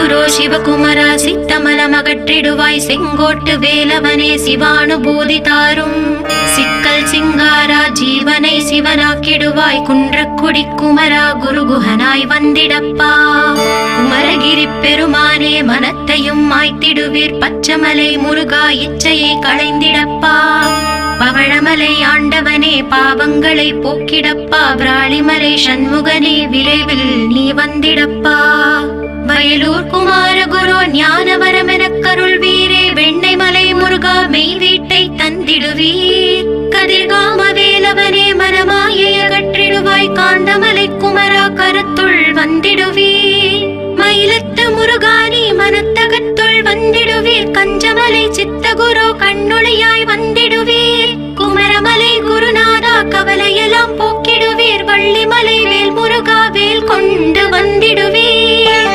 குருகுரோ சிவகுமரா சித்தமலமகற்றிடுவாய் செங்கோட்டு வேலவனே சிவானுபூதி தாரும் சிக்கல் சிங்காரா ஜீவனை சிவனாக்கிடுவாய் குன்றக்குடி குமரா குருகுஹனாய் வந்திடப்பா குமரகிரி பெருமானே மனத்தையும் மாய்த்திடுவீர் பச்சமலை முருகா இச்சையை களைந்திடப்பா பவழமலை ஆண்டவனே பாவங்களை போக்கிடப்பா விராளிமலை சண்முகனே விரைவில் நீ வந்திடப்பா வயலூர் குமார குரு ஞானவரமெனக் கருள்வீரே வெண்ணை மலை முருகா மெய் வீட்டை தந்திடுவீர் கதிர்காம வேலவனே மனமாயை அகற்றிடுவாய் காண்டமலை குமரா கருத்துள் வந்திடுவீர் மயிலத்த முருகானி மனத்தகத்துள் வந்திடுவீர் கஞ்சமலை சித்தகுரு கண்ணுளியாய் வந்திடுவீர் குமரமலை குருநாதா கவலையெல்லாம் போக்கிடுவீர் வள்ளிமலை வேல் முருகா வேல் கொண்டு வந்திடுவீர்